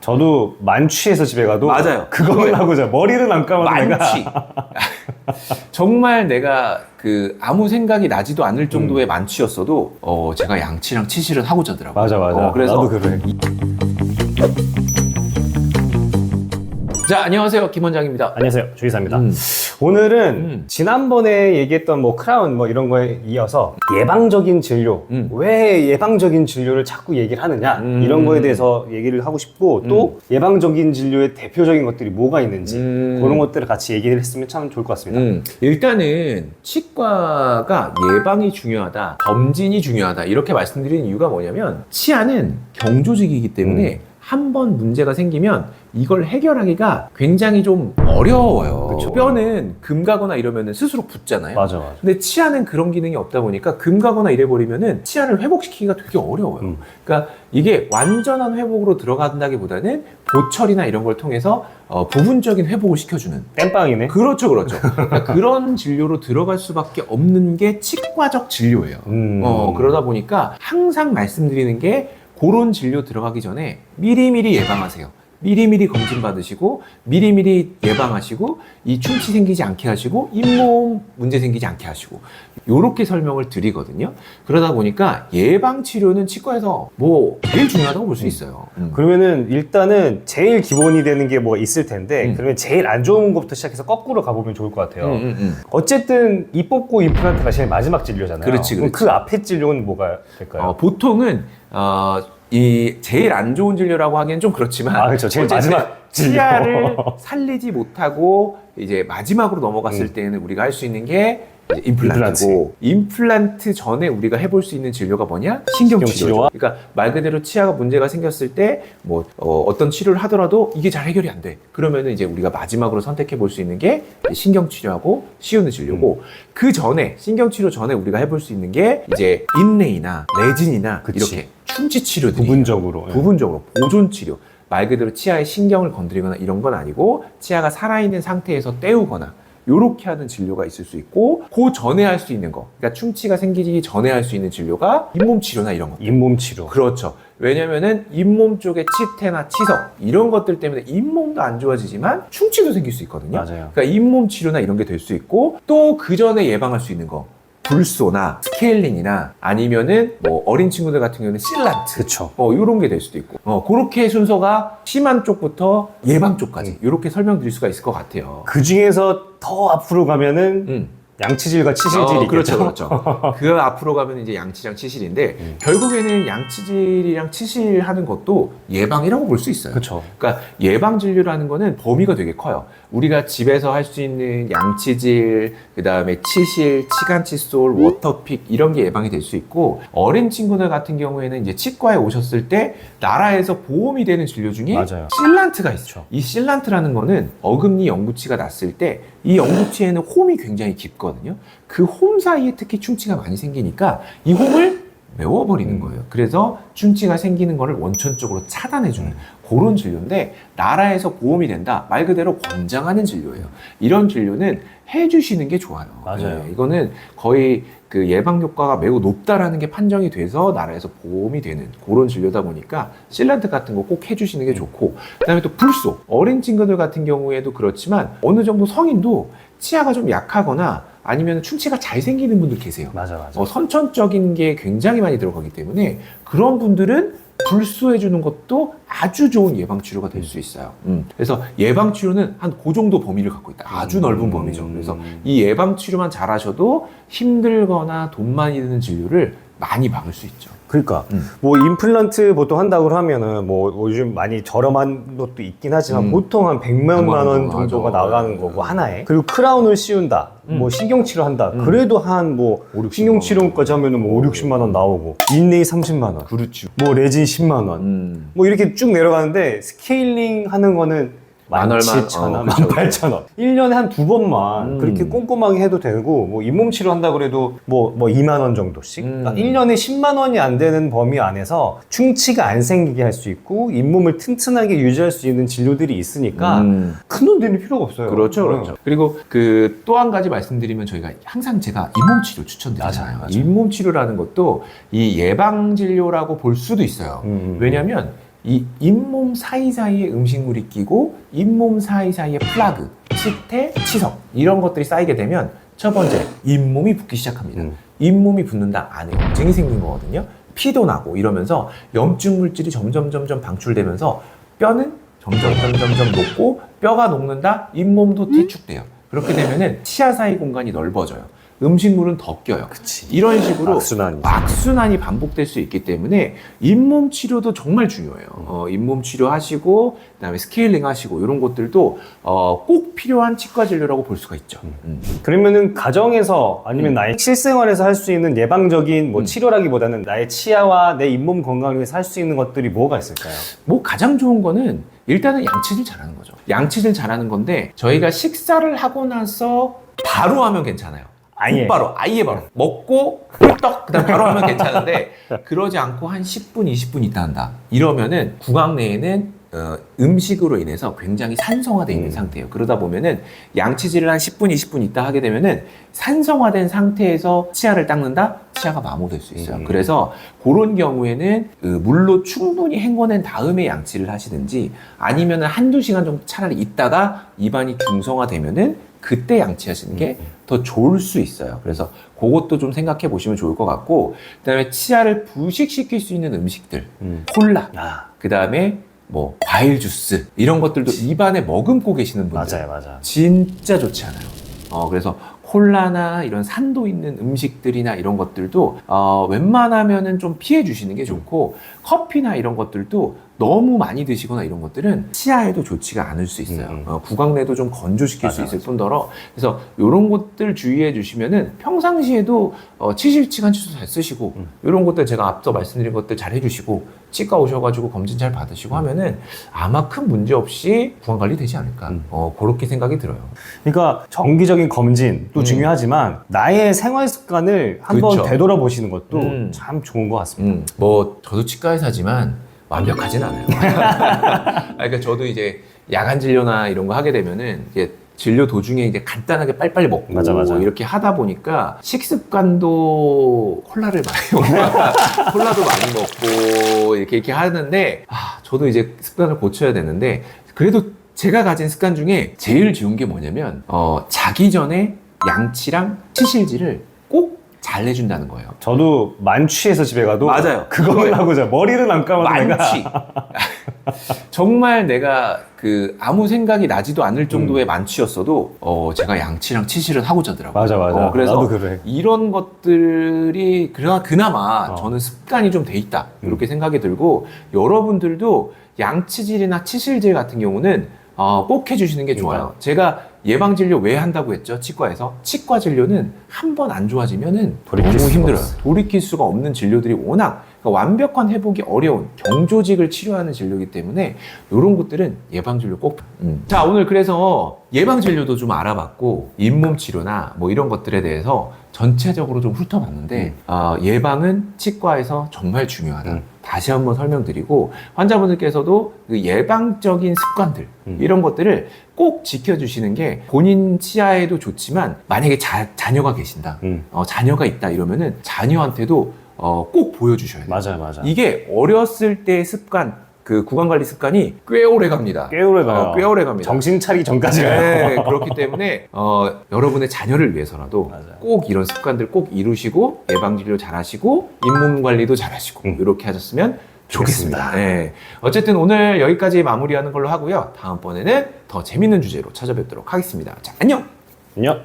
저도 만취해서 집에 가도 맞아요. 그거는 하고 자. 머리는 안 감아도 만취. 정말 내가 아무 생각이 나지도 않을 정도의 만취였어도 제가 양치랑 치실은 하고 자더라고요. 맞아. 그래서 나도 그래. 자, 안녕하세요. 김 원장입니다. 안녕하세요. 주의사입니다. 오늘은 지난번에 얘기했던 뭐 크라운 뭐 이런 거에 이어서 예방적인 진료, 왜 예방적인 진료를 자꾸 얘기를 하느냐 이런 거에 대해서 얘기를 하고 싶고 또 예방적인 진료의 대표적인 것들이 뭐가 있는지 그런 것들을 같이 얘기를 했으면 참 좋을 것 같습니다. 일단은 치과가 예방이 중요하다, 검진이 중요하다 이렇게 말씀드리는 이유가 뭐냐면 치아는 경조직이기 때문에 한 번 문제가 생기면 이걸 해결하기가 굉장히 좀 어려워요. 그쵸. 뼈는 금 가거나 이러면 스스로 붙잖아요. 맞아. 근데 치아는 그런 기능이 없다 보니까 금 가거나 이래 버리면은 치아를 회복시키기가 되게 어려워요. 그러니까 이게 완전한 회복으로 들어간다기보다는 보철이나 이런 걸 통해서 부분적인 회복을 시켜주는. 땜빵이네. 그렇죠. 그러니까 그런 진료로 들어갈 수밖에 없는 게 치과적 진료예요. 그러다 보니까 항상 말씀드리는 게 그런 진료 들어가기 전에 미리미리 예방하세요. 미리미리 검진 받으시고 미리미리 예방하시고 이 충치 생기지 않게 하시고 잇몸 문제 생기지 않게 하시고 요렇게 설명을 드리거든요. 그러다 보니까 예방 치료는 치과에서 뭐 제일 중요하다고 볼 수 있어요. 그러면은 일단은 제일 기본이 되는 게 뭐 있을 텐데 그러면 제일 안 좋은 것부터 시작해서 거꾸로 가보면 좋을 것 같아요. 어쨌든 입 뽑고 임플란트가 제일 마지막 진료잖아요. 그렇지. 그럼 그 앞에 진료는 뭐가 될까요? 보통은 이 제일 안 좋은 진료라고 하기엔 좀 그렇지만 그렇죠. 제일 마지막 진료. 치아를 살리지 못하고 이제 마지막으로 넘어갔을 때는 우리가 할 수 있는 게 이제 임플란트고 임플란트 전에 우리가 해볼 수 있는 진료가 뭐냐? 신경치료죠. 그러니까 말 그대로 치아가 문제가 생겼을 때 뭐 어떤 치료를 하더라도 이게 잘 해결이 안 돼. 그러면은 이제 우리가 마지막으로 선택해 볼 수 있는 게 신경치료하고 씌우는 진료고 그 전에 신경치료 전에 우리가 해볼 수 있는 게 이제 인레이나 레진이나 이렇게 충치 치료들이 부분적으로 보존 치료. 말 그대로 치아의 신경을 건드리거나 이런 건 아니고 치아가 살아있는 상태에서 떼우거나 요렇게 하는 진료가 있을 수 있고 그 전에 할 수 있는 거 그러니까 충치가 생기기 전에 할 수 있는 진료가 잇몸 치료나 이런 거. 잇몸 치료. 그렇죠. 왜냐면은 잇몸 쪽에 치태나 치석 이런 것들 때문에 잇몸도 안 좋아지지만 충치도 생길 수 있거든요. 맞아요. 그러니까 잇몸 치료나 이런 게 될 수 있고 또 그 전에 예방할 수 있는 거 불소나 스케일링이나 아니면은 뭐 어린 친구들 같은 경우는 실란트 그쵸. 요런 게 될 수도 있고 그렇게 순서가 심한 쪽부터 예방 쪽까지 요렇게 설명드릴 수가 있을 것 같아요. 그 중에서 더 앞으로 가면은 양치질과 치실질이 있겠죠. 그렇죠. 그 앞으로 가면 이제 양치랑 치실인데 결국에는 양치질이랑 치실하는 것도 예방이라고 볼 수 있어요. 그렇죠. 그러니까 예방 진료라는 거는 범위가 되게 커요. 우리가 집에서 할 수 있는 양치질, 그다음에 치실, 치간 칫솔, 워터픽 이런 게 예방이 될 수 있고 어린 친구들 같은 경우에는 이제 치과에 오셨을 때 나라에서 보험이 되는 진료 중에 맞아요. 실란트가 있죠. 이 실란트라는 거는 어금니 영구치가 났을 때 이 영구치에는 홈이 굉장히 깊거든요. 그 홈 사이에 특히 충치가 많이 생기니까 이 홈을 메워버리는 거예요. 그래서 충치가 생기는 거를 원천적으로 차단해주는 그런 진료인데 나라에서 보험이 된다. 말 그대로 권장하는 진료예요. 이런 진료는 해주시는 게 좋아요. 맞아요. 네, 이거는 거의 그 예방 효과가 매우 높다라는 게 판정이 돼서 나라에서 보험이 되는 그런 진료다 보니까 실란트 같은 거 꼭 해주시는 게 좋고 그다음에 또 불소 어린 친구들 같은 경우에도 그렇지만 어느 정도 성인도 치아가 좀 약하거나 아니면 충치가 잘 생기는 분들 계세요. 맞아. 선천적인 게 굉장히 많이 들어가기 때문에 그런 분들은 불소해주는 것도 아주 좋은 예방치료가 될 수 있어요. 그래서 예방치료는 한 그 정도 범위를 갖고 있다. 아주 넓은 범위죠. 그래서 이 예방치료만 잘하셔도 힘들거나 돈 많이 드는 진료를 많이 막을 수 있죠. 그러니까 뭐 임플란트 보통 한다고 하면은 뭐 요즘 많이 저렴한 것도 있긴 하지만 보통 한 100만 원 정도가 나가는 거고 하나에. 그리고 크라운을 씌운다. 뭐 신경치료 한다. 그래도 한 뭐 신경치료까지 하면은 뭐 5, 60만 원 나오고 인레이 30만 원. 그렇죠. 뭐 레진 10만 원. 뭐 이렇게 쭉 내려가는데 스케일링 하는 거는 17,000원, 18,000원. 1년에 한 2번만 그렇게 꼼꼼하게 해도 되고, 뭐 잇몸 치료 한다 그래도 뭐 2만 원 정도씩. 그러니까 1년에 10만 원이 안 되는 범위 안에서 충치가 안 생기게 할 수 있고, 잇몸을 튼튼하게 유지할 수 있는 진료들이 있으니까 큰 돈 들일 필요가 없어요. 그렇죠. 그리고 그 또 한 가지 말씀드리면 저희가 항상 제가 잇몸 치료 추천드리잖아요. 맞아요. 잇몸 치료라는 것도 이 예방 진료라고 볼 수도 있어요. 왜냐하면 이 잇몸 사이사이에 음식물이 끼고 잇몸 사이사이에 플라그, 치태, 치석 이런 것들이 쌓이게 되면 첫 번째, 잇몸이 붓기 시작합니다. 잇몸이 붓는다 안에 염증이 생긴 거거든요. 피도 나고 이러면서 염증 물질이 점점 방출되면서 뼈는 점점 녹고 뼈가 녹는다 잇몸도 퇴축돼요. 그렇게 되면은 치아 사이 공간이 넓어져요. 음식물은 더 껴요. 그치. 이런 식으로 악순환이. 악순환이 반복될 수 있기 때문에 잇몸 치료도 정말 중요해요. 잇몸 치료하시고 그다음에 스케일링 하시고 이런 것들도 꼭 필요한 치과 진료라고 볼 수가 있죠. 그러면은 가정에서 아니면 나의 실생활에서 할 수 있는 예방적인 뭐 치료라기보다는 나의 치아와 내 잇몸 건강을 위해서 할 수 있는 것들이 뭐가 있을까요? 뭐 가장 좋은 거는 일단은 양치질 잘하는 거죠. 양치질 잘하는 건데 저희가 식사를 하고 나서 바로 하면 괜찮아요. 아예. 바로 먹고 꿀떡 그다음 바로 하면 괜찮은데 그러지 않고 한 10분 20분 있다 한다 이러면은 구강 내에는 음식으로 인해서 굉장히 산성화되어 있는 상태예요. 그러다 보면은 양치질을 한 10분 20분 있다 하게 되면은 산성화된 상태에서 치아를 닦는다 치아가 마모될 수 있어요. 그래서 그런 경우에는 물로 충분히 헹궈낸 다음에 양치를 하시든지 아니면은 한두 시간 정도 차라리 있다가 입안이 중성화되면은 그때 양치하시는 게 더 좋을 수 있어요. 그래서 그것도 좀 생각해 보시면 좋을 것 같고 그다음에 치아를 부식시킬 수 있는 음식들 콜라 그다음에 뭐 과일 주스 이런 것들도 입안에 머금고 계시는 분들 맞아요. 진짜 좋지 않아요. 그래서 콜라나 이런 산도 있는 음식들이나 이런 것들도 웬만하면은 좀 피해 주시는 게 좋고 커피나 이런 것들도 너무 많이 드시거나 이런 것들은 치아에도 좋지가 않을 수 있어요. 구강내도 좀 건조시킬 수 있을 뿐더러 그래서 이런 것들 주의해 주시면은 평상시에도 치실치간 치수 잘 쓰시고 이런 것들 제가 앞서 말씀드린 것들 잘 해주시고 치과 오셔가지고 검진 잘 받으시고 하면은 아마 큰 문제 없이 구강관리 되지 않을까 그렇게 생각이 들어요. 그러니까 정기적인 검진도 중요하지만 나의 생활 습관을 한번 그렇죠. 되돌아보시는 것도 참 좋은 것 같습니다. 뭐 저도 치과 의사지만 완벽하진 않아요. 그러니까 저도 이제 야간 진료나 이런 거 하게 되면은 이제 진료 도중에 이제 간단하게 빨리빨리 먹고 맞아. 이렇게 하다 보니까 식습관도 콜라도 많이 먹고 이렇게 하는데 저도 이제 습관을 고쳐야 되는데 그래도 제가 가진 습관 중에 제일 좋은 게 뭐냐면 자기 전에 양치랑 치실질을 꼭 잘 해준다는 거예요. 저도 만취해서 집에 가도 맞아요. 그걸 하고 자 머리를 안 감아도 만취. 정말 내가 아무 생각이 나지도 않을 정도의 만취였어도 제가 양치랑 치실은 하고 자더라고요. 맞아. 그래서 나도 그래. 이런 것들이 그나마 저는 습관이 좀 돼 있다 이렇게 생각이 들고 여러분들도 양치질이나 치실질 같은 경우는 꼭 해주시는 게 좋아요. 제가 예방진료 왜 한다고 했죠? 치과에서. 치과 진료는 한 번 안 좋아지면은 돌이킬 너무 수가 힘들어요. 없어. 돌이킬 수가 없는 진료들이 워낙 완벽한 회복이 어려운 경조직을 치료하는 진료이기 때문에 이런 것들은 예방진료 꼭. 자, 오늘 그래서 예방진료도 좀 알아봤고 잇몸 치료나 뭐 이런 것들에 대해서 전체적으로 좀 훑어봤는데 예방은 치과에서 정말 중요하다. 다시 한번 설명드리고 환자분들께서도 그 예방적인 습관들 이런 것들을 꼭 지켜주시는 게 본인 치아에도 좋지만 만약에 자녀가 계신다 자녀가 있다 이러면은 자녀한테도 꼭 보여주셔야 돼요. 맞아. 이게 어렸을 때의 습관 그 구강관리 습관이 꽤 오래 갑니다. 꽤 오래 가요. 꽤 오래 갑니다. 정신 차리기 전까지 가요. 네, 그렇기 때문에 여러분의 자녀를 위해서라도 맞아요. 꼭 이런 습관들 꼭 이루시고 예방진료 잘하시고 잇몸 관리도 잘하시고 이렇게 하셨으면 좋겠습니다. 네. 어쨌든 오늘 여기까지 마무리하는 걸로 하고요. 다음번에는 더 재밌는 주제로 찾아뵙도록 하겠습니다. 자, 안녕! 안녕.